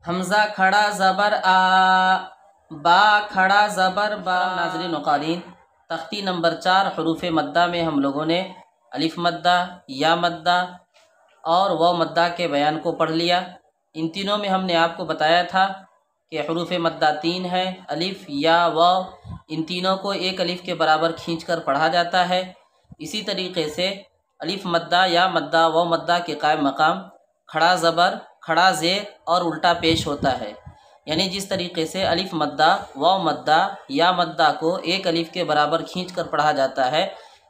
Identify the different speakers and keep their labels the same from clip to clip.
Speaker 1: حمزہ کھڑا زبر آ، با کھڑا زبر با۔ ناظرین و قارئین، تختی نمبر 4 حروف مدہ میں ہم لوگوں نے الف مدہ، یا مدہ اور واو مدہ کے بیان کو پڑھ لیا۔ ان تینوں میں ہم نے آپ کو بتایا تھا کہ حروف مدہ 3 ہے، الف، یا، واو۔ ان تینوں کو ایک الف کے برابر کھینچ کر پڑھا جاتا ہے۔ اسی طریقے سے الف مدہ، یا مدہ، واو مدہ کے قائم مقام کھڑا زبر، کھڑا زیر اور الٹا پیش ہوتا ہے۔ یعنی جس طریقے سے الف مدہ، واو مدہ، یا مدہ کو ایک الف کے برابر کھینچ کر پڑھا جاتا ہے،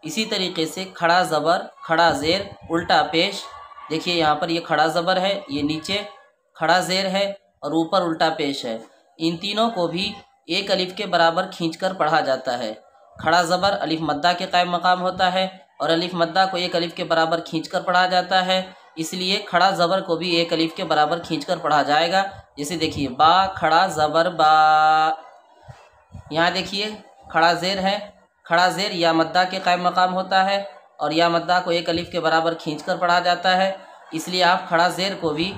Speaker 1: اسی طریقے سے کھڑا زبر، کھڑا زیر، الٹا پیش۔ دیکھیے یہاں پر یہ کھڑا زبر ہے، یہ نیچے کھڑا زیر ہے اور اوپر الٹا پیش ہے۔ ان تینوں کو بھی ایک الف کے برابر کھینچ کر پڑھا جاتا ہے۔ کھڑا زبر الف مدہ کے قائم مقام ہوتا ہے اور الف مدہ کو ایک الف کے برابر کھینچ کر پڑھا جاتا ہے، اس لیے کھڑا زبر کو بھی ایک الف کے برابر کھینچ کر پڑھا جائے گا۔ جیسے دیکھیے با کھڑا زبر با، یہاں دیکھیے کھڑا زیر ہے، کھڑا زیر یا مدہ کے قائم مقام ہوتا ہے اور یا مدہ کو ایک الف کے برابر کھینچ کر پڑھا جاتا ہے، اس لیے آپ کھڑا زیر کو بھی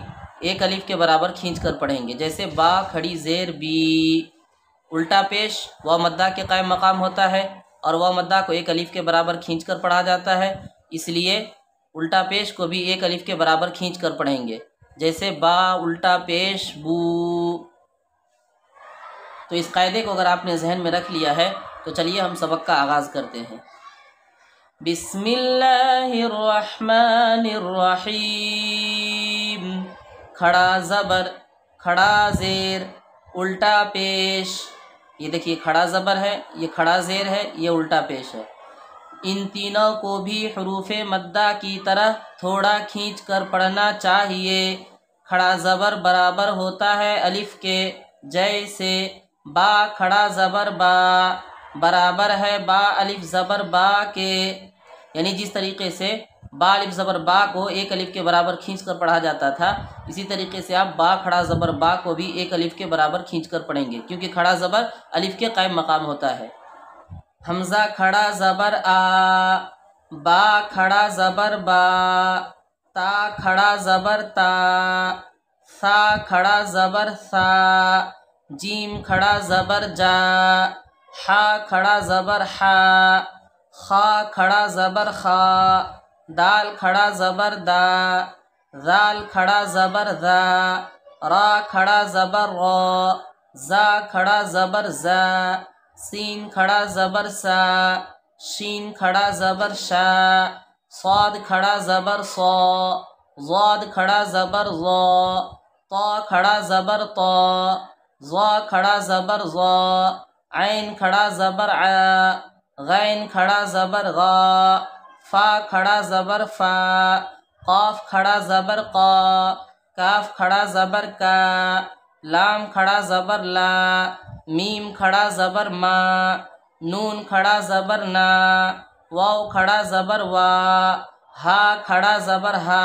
Speaker 1: ایک الف کے برابر کھینچ کر پڑھیں گے۔ جیسے با کھڑی زیر بی، الٹا پیش واو مدہ کے قائم مقام ہوتا ہے اور واو مدہ کو ایک الف کے برابر کھینچ کر پڑھا جاتا ہے، اس لیے الٹا پیش کو بھی ایک الف کے برابر کھینچ کر پڑھیں گے۔ جیسے با الٹا پیش بو۔ تو اس قاعدے کو اگر آپ نے ذہن میں رکھ لیا ہے تو چلیے ہم سبق کا آغاز کرتے ہیں۔ بسم اللہ الرحمن الرحیم۔ کھڑا زبر، کھڑا زیر، الٹا پیش۔ یہ دیکھیے کھڑا زبر ہے، یہ کھڑا زیر ہے، یہ الٹا پیش ہے۔ ان تینوں کو بھی حروف مدہ کی طرح تھوڑا کھینچ کر پڑھنا چاہیے۔ کھڑا زبر برابر ہوتا ہے الف کے، جیسے با کھڑا زبر با برابر ہے با الف زبر با کے۔ یعنی جس طریقے سے با الف زبر با کو ایک الف کے برابر کھینچ کر پڑھا جاتا تھا، اسی طریقے سے آپ با کھڑا زبر با کو بھی ایک الف کے برابر کھینچ کر پڑھیں گے، کیونکہ کھڑا زبر الف کے قائم مقام ہوتا ہے۔ حمزہ کھڑا زبر آ، با کھڑا زبر با، تا کھڑا زبر تا، ثا کھڑا زبر ثا، جیم کھڑا زبر جا، حا کھڑا زبر حا، خا کھڑا زبر خا، دال کھڑا زبر دا، ذال کھڑا زبر ذا، را کھڑا زبر را، زا کھڑا زبر زا، سین کھڑا زبر سا، شین کھڑا زبر شا، صاد کھڑا زبر صا، ضاد کھڑا زبر ضا، طا کھڑا زبر طا، ظا کھڑا زبر ظا، عین کھڑا زبر عا، غین کھڑا زبر غا، فا کھڑا زبر فا، قاف کھڑا زبر قا، کاف کھڑا زبر کا، لام کھڑا زبر لا، میم کھڑا زبر ما، نون کھڑا زبر نا، واو کھڑا زبر وا، ہا کھڑا زبر ہا،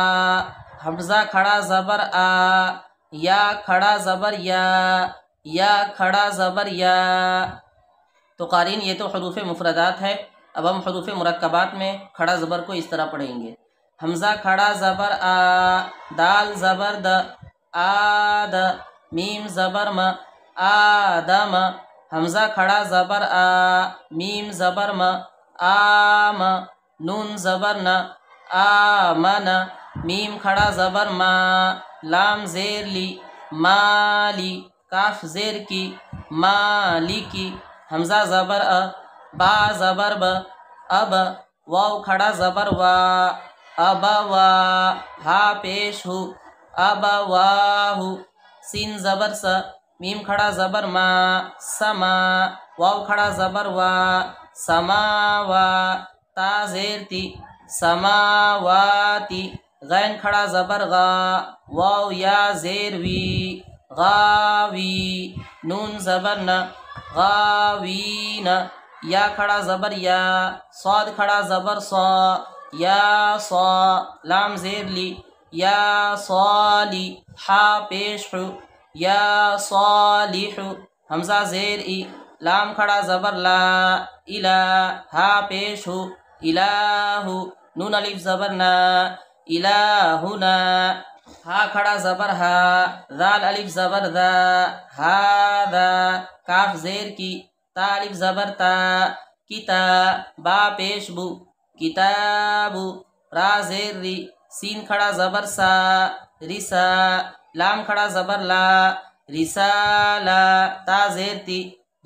Speaker 1: حمزہ کھڑا زبر آ، یا کھڑا زبر یا کھڑا زبر یا۔ تو قارئین یہ تو حروف مفردات ہے، اب ہم حروف مرکبات میں کھڑا زبر کو اس طرح پڑھیں گے۔ حمزہ کھڑا زبر آ، دال زبر د، آد، میم زبر م، آدم، حمزہ کھڑا زبر آ، میم زبر م، آم، نون زبر ن، آمن، میم کھڑا زبر ما، لام زیر لی، مالی، کاف زیر کی، مالکی، حمزہ زبر ا، با زبر ب، اب، واو کھڑا زبر وا، ابوا، ہا پیش ہو، ابواہو، سین زبر س، میم کھڑا زبر ما، سما، واو کھڑا زبر وا، سماوا، تا زیر تی، سماواتی، غین کھڑا زبر غا، واو یا زیر وی، غاوی، نون زبر ن، غاوین، یا کھڑا زبر یا، صاد کھڑا زبر صا، یا صا، لام زیر لی، یا صالی، حا پیش حو، یا صالح، حمزہ زیر ای، لام کھڑا زبر لا، الہ، ہا پیش ہو، الہ، نون الف زبر نا، الہنا۔ ہا کھڑا زبر ہا، ذال الف زبر ذا، ہاذا کاف زیر کی، تا الف زبر تا، کتا با پیش بو، کتابو، را زیر ری، سین کھڑا زبر سا، رسا، لام کھڑا زبر لا، رسالہ، تا زیر تی،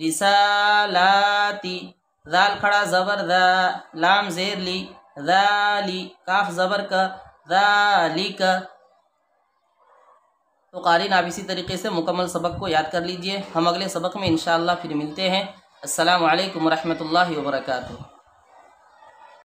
Speaker 1: رسالاتی، ذال کھڑا زبر ذا، لام زیر لی، ذالی، کاف زبر کا، ذالک۔ تو قارئین آپ اسی طریقے سے مکمل سبق کو یاد کر لیجئے۔ ہم اگلے سبق میں انشاءاللہ پھر ملتے ہیں۔ السلام علیکم ورحمۃ اللہ وبرکاتہ۔